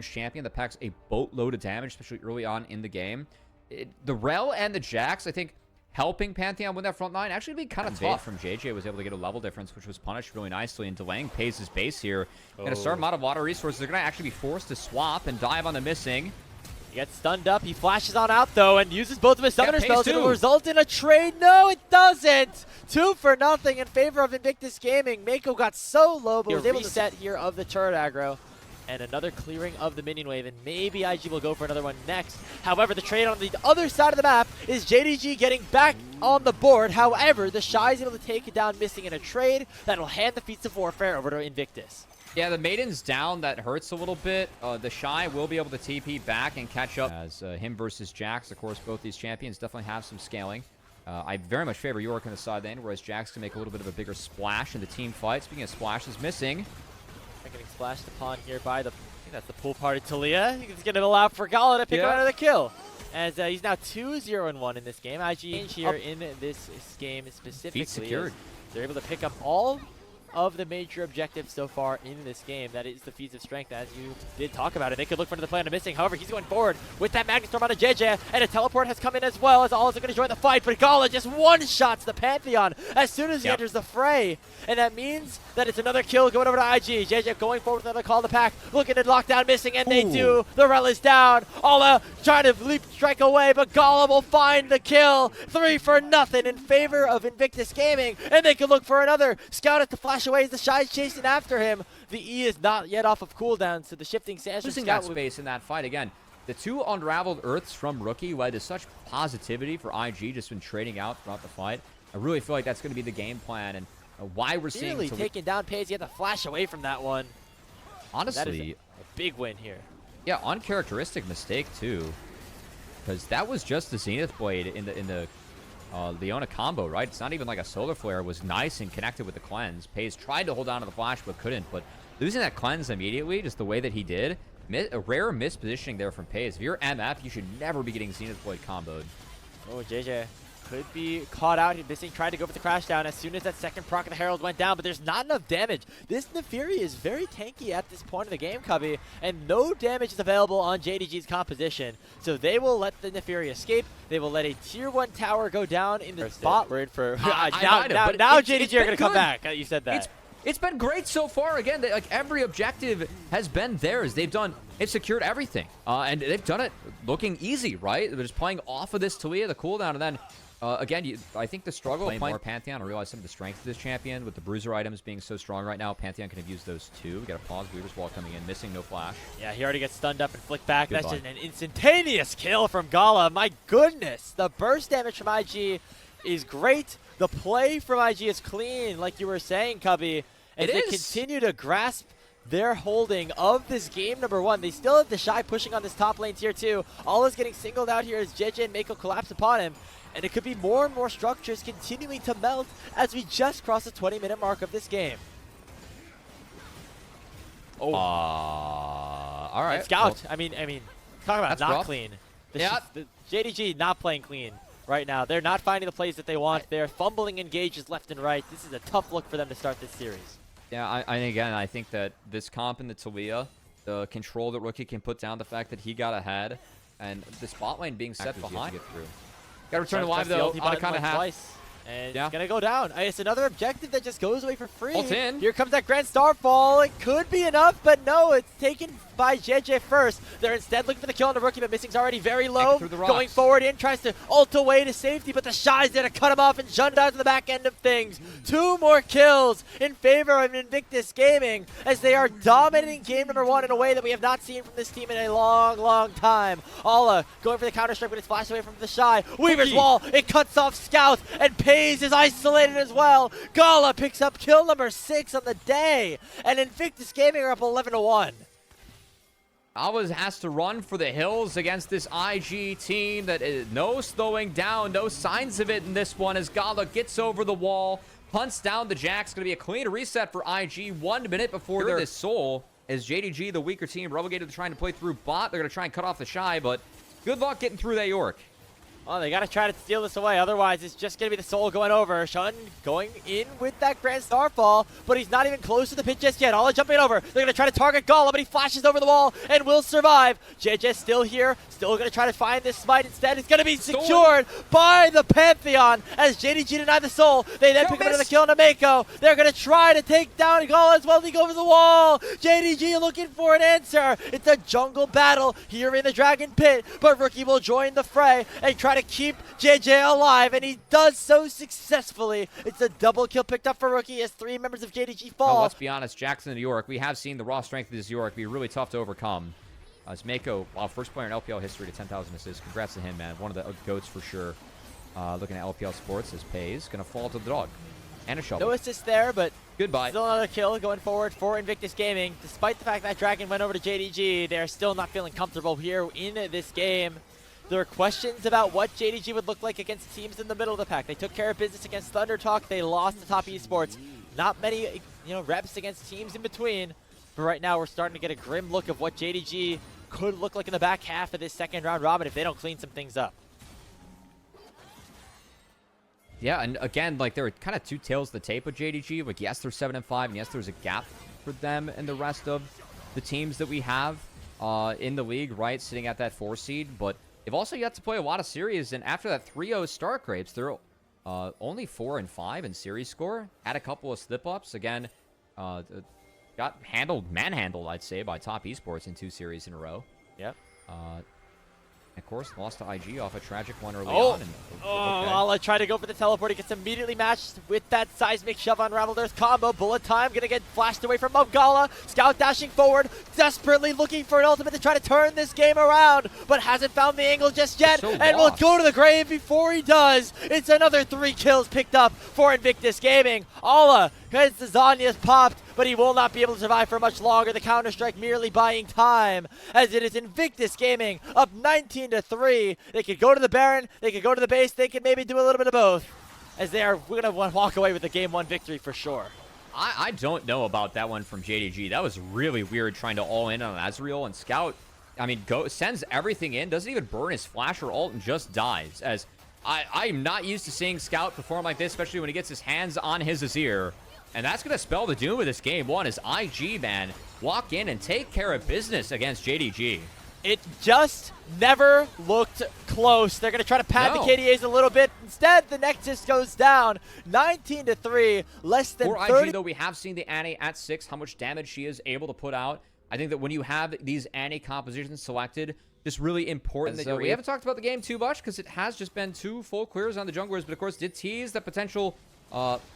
champion that packs a boatload of damage, especially early on in the game. The Rel and the Jax, I think, helping Pantheon win that front line actually be kind of tough. From JJ was able to get a level difference, which was punished really nicely, and delaying pays his base here. And a certain amount of water resources, they're going to actually be forced to swap and dive on the missing. He gets stunned up. He flashes on out, though, and uses both of his summoner spells. It will result in a trade. No, it doesn't. 2 for nothing in favor of Invictus Gaming. Mako got so low, but was able to reset here of the turret aggro. And another clearing of the minion wave, and maybe IG will go for another one next. However, the trade on the other side of the map is JDG getting back on the board. However, the Shy is able to take it down, missing in a trade that'll hand the Feats of Warfare over to Invictus. Yeah, the Maiden's down. That hurts a little bit. The Shy will be able to TP back and catch up. As him versus Jax, of course, both these champions definitely have some scaling. I very much favor York on the side lane, whereas Jax can make a little bit of a bigger splash in the team fight. Speaking of splashes, missing. Getting splashed upon here by the, I think that's the pool party Talia. He's going to allow for Gala to pick up another kill. As he's now 2-0-1 in this game. IG here in this game specifically. Feet secured. They're able to pick up all of the major objectives so far in this game. That is the feats of strength, as you did talk about it. They could look for another play on the missing. However, he's going forward with that Magnet Storm on a JJ, and a teleport has come in as well, as all is going to join the fight. But Gala just one-shots the Pantheon as soon as he enters the fray. And that means that it's another kill going over to IG. JJ going forward with another call to pack, looking at lockdown, missing, and they do. The Rel is down. Ala trying to leap strike away, but Gala will find the kill. 3 for nothing in favor of Invictus Gaming, and they could look for another. Scout at the flash away as the Shy's chasing after him. The E is not yet off of cooldown, so the shifting sands losing that space in that fight again. The 2 unraveled Earths from Rookie led to such positivity for IG, just been trading out throughout the fight. I really feel like that's going to be the game plan, and why we're seeing really taking down Pays. He had to flash away from that one. Honestly, that is a big win here. Yeah, uncharacteristic mistake too, because that was just the Zenith Blade in the Leona combo, right? It's not even like a Solar Flare. It was nice and connected with the cleanse. Pays tried to hold on to the flash but couldn't, but losing that cleanse immediately, just the way that he did, a rare mispositioning there from Pays. If you're MF, you should never be getting Zenith Blade comboed. Oh, JJ could be caught out. He's missing, tried to go for the crash down as soon as that second proc of the Herald went down, but there's not enough damage. This Nefiri is very tanky at this point of the game, Cubby, and no damage is available on JDG's composition. So they will let the Nefiri escape. They will let a tier 1 tower go down in the spot. We're in for now JDG are going to come back. You said that. It's been great so far. Again, like every objective has been theirs. They've secured everything, and they've done it looking easy, right? They're just playing off of this Talia, the cooldown, and then again, I think the struggle of playing more Pantheon, I realize some of the strength of this champion with the bruiser items being so strong right now. Pantheon can have used those too. We got a pause. Weaver's Wall coming in, missing, no flash. Yeah, he already gets stunned up and flicked back. That's just an instantaneous kill from Gala. My goodness, the burst damage from IG is great. The play from IG is clean, like you were saying, Cubby. As they continue to grasp their holding of this game number 1. They still have the Shy pushing on this top lane tier 2. All is getting singled out here as JJ and Mako collapse upon him. And it could be more and more structures continuing to melt as we just cross the 20-minute mark of this game. Oh. All right. And Scout, well, I mean, talk about not rough. Clean. The JDG not playing clean right now. They're not finding the plays that they want. They're fumbling engages left and right. This is a tough look for them to start this series. Yeah, I think that this comp in the Talia, the control that Rookie can put down, the fact that he got ahead, and the spot lane being set behind. Gotta return to live though. On a kind of half. Twice. And it's going to go down. It's another objective that just goes away for free. Ult in. Here comes that Grand Starfall. It could be enough, but no, it's taken by JJ first. They're instead looking for the kill on the Rookie, but missing's already very low. Going forward in, tries to ult away to safety, but the Shy's there to cut him off, and Jun dies on the back end of things. 2 more kills in favor of Invictus Gaming as they are dominating game number 1 in a way that we have not seen from this team in a long, long time. Ala going for the counter-strike, but it's flashed away from the Shy. Weaver's Wall, it cuts off Scout, and Pays is isolated as well. Gala picks up kill number 6 on the day, and Invictus Gaming are up 11-1. Always has to run for the hills against this IG team that is no slowing down, no signs of it in this one as Gala gets over the wall, punts down the Jax. Going to be a clean reset for IG 1 minute before this soul as JDG, the weaker team, relegated to trying to play through bot. They're going to try and cut off the Shy, but good luck getting through that York. Oh, they got to try to steal this away. Otherwise, it's just going to be the Soul going over. Shun going in with that Grand Starfall, but he's not even close to the pit just yet. All jumping over. They're going to try to target Gala, but he flashes over the wall and will survive. JJ still here. Still going to try to find this smite. Instead, it's going to be secured by the Pantheon as JDG denied the Soul. They then pick up another kill on Mako. They're going to try to take down Gala as well. He goes over the wall. JDG looking for an answer. It's a jungle battle here in the Dragon Pit, but Rookie will join the fray and try to keep JJ alive, and he does so successfully. It's a double kill picked up for Rookie as 3 members of JDG fall. Oh, let's be honest, Jackson and York, we have seen the raw strength of this York be really tough to overcome. As Mako, first player in LPL history to 10,000 assists. Congrats to him, man. One of the GOATs for sure. Looking at LPL Sports, as Pays going to fall to the dog. And a shovel. No assist there, but goodbye. Still another kill going forward for Invictus Gaming. Despite the fact that Dragon went over to JDG, they're still not feeling comfortable here in this game. There are questions about what JDG would look like against teams in the middle of the pack. They took care of business against Thunder Talk. They lost to Top Esports. Not many, reps against teams in between. But right now, we're starting to get a grim look of what JDG could look like in the back half of this second round robin if they don't clean some things up. Yeah, and again, like, there are kind of two tails to the tape with JDG. Like, yes, they're 7-5, and yes, there's a gap for them and the rest of the teams that we have in the league, right, sitting at that 4 seed. But they've also yet to play a lot of series, and after that 3-0 start, Grapes, they're only 4-5 in series score. Had a couple of slip-ups. Again, got manhandled, I'd say, by Top Esports in 2 series in a row. Yep. Of course, lost to IG off a tragic one early on. And, Ala tried to go for the teleport. He gets immediately matched with that seismic shove on Unraveled Earth combo. Bullet time, gonna get flashed away from Gala. Scout dashing forward, desperately looking for an ultimate to try to turn this game around, but hasn't found the angle just yet, and will go to the grave before he does. It's another 3 kills picked up for Invictus Gaming. Ala has the Zanya's popped, but he will not be able to survive for much longer. The Counter-Strike merely buying time, as it is Invictus Gaming up 19-3. They could go to the Baron, they could go to the base, they could maybe do a little bit of both, as they are going to walk away with the Game 1 victory for sure. I don't know about that one from JDG. That was really weird, trying to all in on Azrael, and Scout, I mean, sends everything in, doesn't even burn his flash or ult, and just dies. As I'm not used to seeing Scout perform like this, especially when he gets his hands on his Azir. And that's going to spell the doom of this game 1 as IG, man, walk in and take care of business against JDG. It just never looked close. They're going to try to pad the KDAs a little bit. Instead, the Nexus goes down 19-3, less than 30. For IG, though, we have seen the Annie at 6, how much damage she is able to put out. I think that when you have these Annie compositions selected, just really important. So we haven't talked about the game too much because it has just been 2 full clears on the junglers, but of course did tease the potential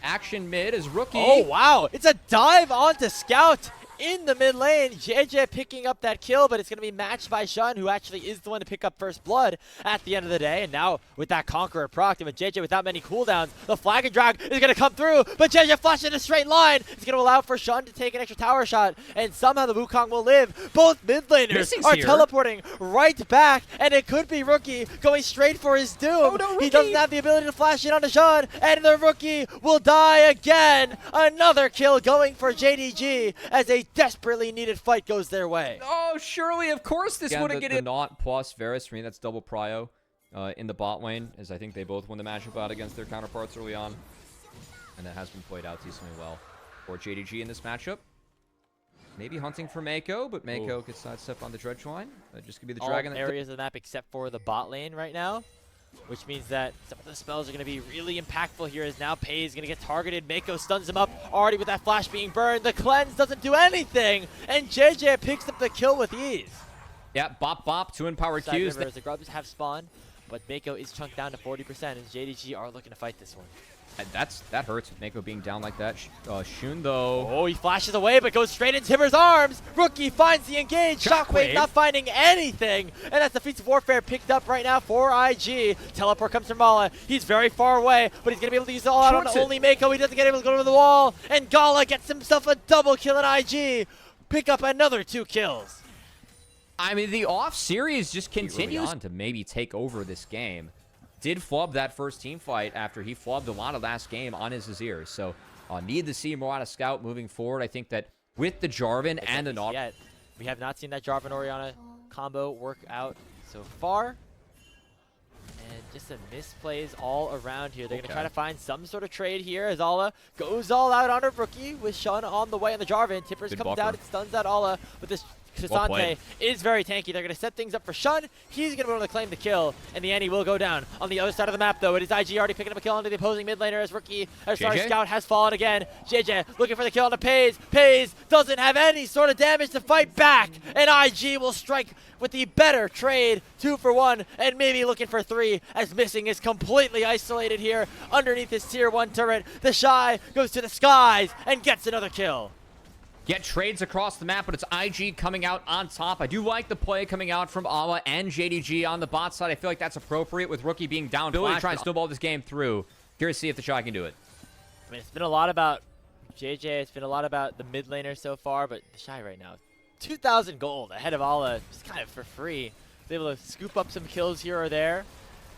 action mid as Rookie. Oh, wow. It's a dive onto Scout in the mid lane. JJ picking up that kill, but it's going to be matched by Shun, who actually is the one to pick up first blood at the end of the day. And now with that Conqueror proc, and with JJ without many cooldowns, the flag and drag is going to come through, but JJ flashes in a straight line. It's going to allow for Shun to take an extra tower shot, and somehow the Wukong will live. Both mid laners are teleporting right back, and it could be Rookie going straight for his doom. Oh, no, he doesn't have the ability to flash in onto Shun, and the Rookie will die again. Another kill going for JDG as a desperately needed fight goes their way. Oh, surely, of course, this wouldn't get in. Not plus Varus, for me, that's double prio in the bot lane, as I think they both won the matchup out against their counterparts early on. And that has been played out decently well for JDG in this matchup. Maybe hunting for Mako, but Mako gets sidestep on the dredge line. Just could be the dragon. All areas of the map except for the bot lane right now, which means that some of the spells are going to be really impactful here, as now Pei is going to get targeted. Mako stuns him up already with that flash being burned. The cleanse doesn't do anything, and JJ picks up the kill with ease. Yeah, bop bop, 2 empower Qs. The grubs have spawned, but Mako is chunked down to 40%, and JDG are looking to fight this one. That hurts with Mako being down like that. Shun, though. Oh, he flashes away, but goes straight into Timber's arms. Rookie finds the engage. Shockwave not finding anything. And that's the Feats of Warfare picked up right now for IG. Teleport comes from Mala. He's very far away, but he's going to be able to use it all out on only Mako. He doesn't get able to go to the wall. And Gala gets himself a double kill in IG. Pick up another 2 kills. I mean, the off series just continues on to maybe take over this game. Did flub that first team fight after he flubbed a lot of last game on his Azir. So need to see more out of Scout moving forward. I think that with the Jarvan and the Nautilus. We have not seen that Jarvan Orianna combo work out so far. And just some misplays all around here. They're going to try to find some sort of trade here as Ala goes all out on a rookie with Shun on the way on the Jarvan. Tippers comes out and stuns out Ala, but this Cassante is very tanky. They're going to set things up for Shun. He's going to be able to claim the kill, and the Annie will go down. On the other side of the map, though, it is IG already picking up a kill onto the opposing mid laner as Scout has fallen again. JJ looking for the kill on the Pays. Pays doesn't have any sort of damage to fight back, and IG will strike with the better trade, 2 for 1, and maybe looking for 3, as Missing is completely isolated here underneath his tier 1 turret. The Shy goes to the skies and gets another kill. Get trades across the map, but it's IG coming out on top. I do like the play coming out from Ala and JDG on the bot side. I feel like that's appropriate with Rookie being down. Billy trying to snowball this game through. Curious to see if the Shy can do it. I mean, it's been a lot about JJ. It's been a lot about the mid laner so far, but the Shy right now, 2,000 gold ahead of Ala, just kind of for free. He's able to scoop up some kills here or there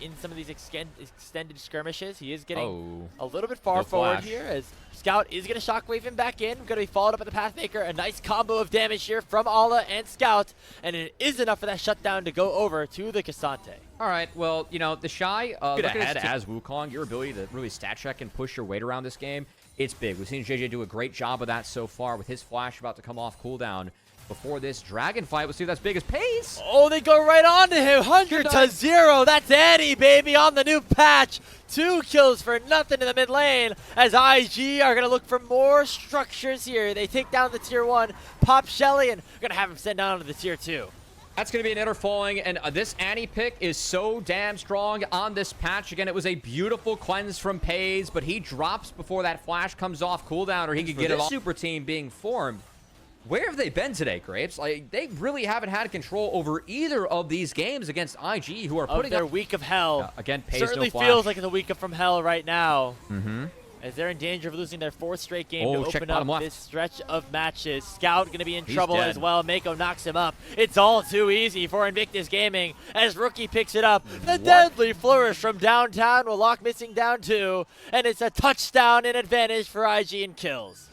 in some of these extended skirmishes. He is getting a little bit far forward here as Scout is going to shockwave him back in. Going to be followed up by the Pathmaker. A nice combo of damage here from Ala and Scout, and it is enough for that shutdown to go over to the Cassante. All right, well, you know, the Shy, look ahead as Wukong, your ability to really stat check and push your weight around this game, it's big. We've seen JJ do a great job of that so far with his flash about to come off cooldown before this dragon fight. We'll see if that's big as Pays. Oh, they go right on to him. 100-0. That's Annie, baby, on the new patch. 2 kills for nothing in the mid lane as IG are going to look for more structures here. They take down the tier 1, pop Shelly, and going to have him send down to the tier 2. That's going to be an inner falling, and this Annie pick is so damn strong on this patch. Again, it was a beautiful cleanse from Pays, but he drops before that flash comes off cooldown, or he could get it off. Super team being formed. Where have they been today, Grapes? Like, they really haven't had control over either of these games against IG, who are putting their week of hell. Again, Pays certainly no flash. Feels like it's a week from hell right now. As they're in danger of losing their 4th straight game to open up this stretch of matches. Scout going to be in trouble as well. Mako knocks him up. It's all too easy for Invictus Gaming as Rookie picks it up. The deadly flourish from downtown will lock Missing down 2, and it's a touchdown in advantage for IG in kills.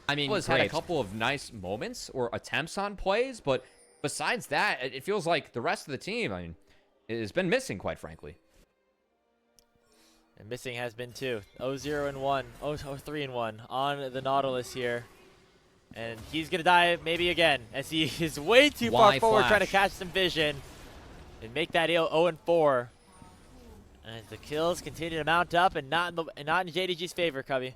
I mean, he's had a couple of nice moments or attempts on plays, but besides that, it feels like the rest of the team, I mean, has been missing, quite frankly. And Missing has been too. 0-0-1, 0-3-1 on the Nautilus here. And he's going to die maybe again as he is way too far forward trying to catch some vision and make that 0-4. And the kills continue to mount up and not in JDG's favor, Cubby.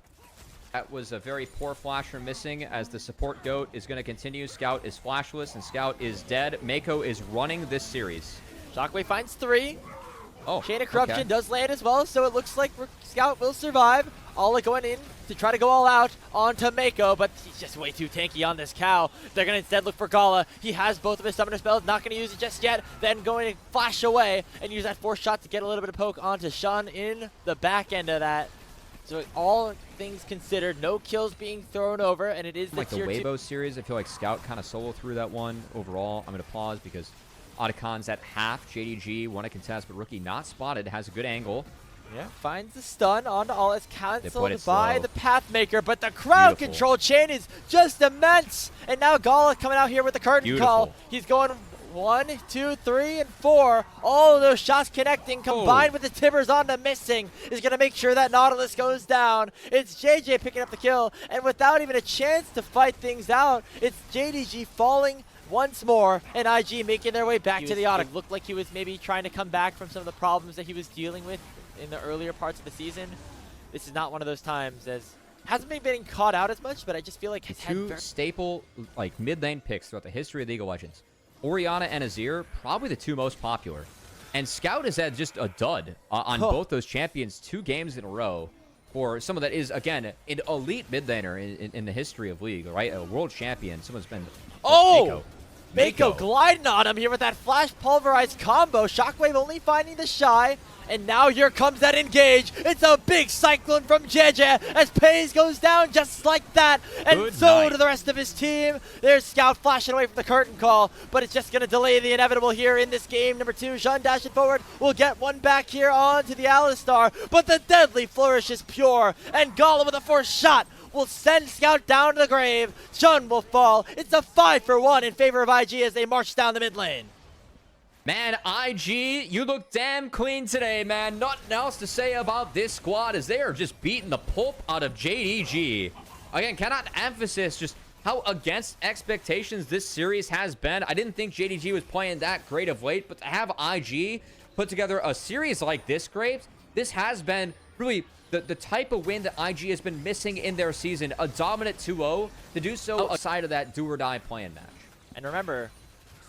That was a very poor flash from Missing as the support GOAT is going to continue. Scout is flashless and Scout is dead. Mako is running this series. Shockwave finds 3. Oh, Chain of Corruption does land as well, so it looks like Scout will survive. Ala going in to try to go all out onto Mako, but he's just way too tanky on this cow. They're going to instead look for Gala. He has both of his summoner spells, not going to use it just yet, then going to flash away and use that force shot to get a little bit of poke onto Shun in the back end of that. So all things considered, no kills being thrown over, and it is like the Weibo series. I feel like Scout kind of solo through that one overall. I'm going to pause because Otacon's at half. JDG won a contest, but Rookie not spotted. Has a good angle. Yeah, finds the stun onto all. It's canceled by the Pathmaker, but the crowd control chain is just immense. And now Gala coming out here with the curtain call. He's going 1, 2, 3, and 4. All of those shots connecting, combined with the Tibbers on the Missing, is going to make sure that Nautilus goes down. It's JJ picking up the kill, and without even a chance to fight things out, it's JDG falling once more, and IG making their way back to the Otic. It looked like he was maybe trying to come back from some of the problems that he was dealing with in the earlier parts of the season. This is not one of those times, as hasn't been getting caught out as much, but I just feel like he's had 2 staple like mid-lane picks throughout the history of League of Legends. Orianna and Azir, probably the 2 most popular. And Scout has had just a dud on both those champions 2 games in a row for someone that is, again, an elite mid laner in the history of League, right? A world champion. Someone's been... Mako gliding on him here with that flash pulverized combo. Shockwave only finding the Shy. And now here comes that engage. It's a big cyclone from JJ as Pays goes down just like that. And so do the rest of his team. There's Scout flashing away from the curtain call, but it's just going to delay the inevitable here in this game. Number 2, Shun dashing forward. We'll get one back here onto the Alistar, but the deadly flourish is pure. And Gala with a force shot will send Scout down to the grave. Shun will fall. It's a 5-for-1 in favor of IG as they march down the mid lane. Man, IG, you look damn clean today, man. Nothing else to say about this squad as they are just beating the pulp out of JDG. Again, cannot emphasize just how against expectations this series has been. I didn't think JDG was playing that great of late, but to have IG put together a series like this, Graves, this has been really the type of win that IG has been missing in their season. A dominant 2-0 to do so outside of that do-or-die playing match. And remember,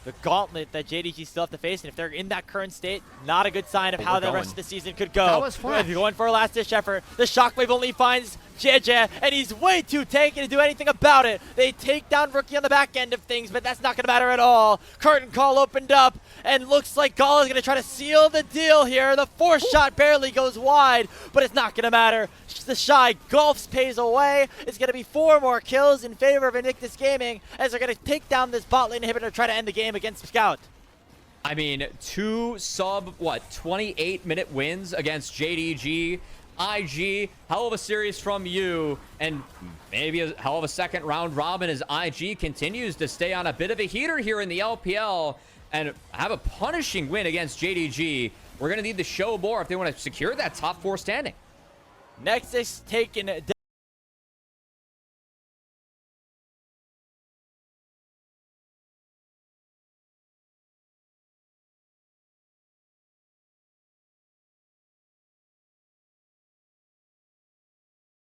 the gauntlet that JDG still have to face, and if they're in that current state, not a good sign of how the rest of the season could go. That was fun. If you're going for a last-ditch effort, the Shockwave only finds JJ, and he's way too tanky to do anything about it. They take down Rookie on the back end of things, but that's not going to matter at all. Curtain call opened up, and looks like Gala is going to try to seal the deal here. The fourth shot barely goes wide, but it's not going to matter. The Shy Golfs pays away. It's going to be 4 more kills in favor of Invictus Gaming as they're going to take down this bot lane inhibitor, try to end the game against Scout. I mean, 2 28-minute wins against JDG. IG, hell of a series from you, and maybe a hell of a second round robin as IG continues to stay on a bit of a heater here in the LPL and have a punishing win against JDG. We're going to need to show more if they want to secure that top 4 standing. Nexus taken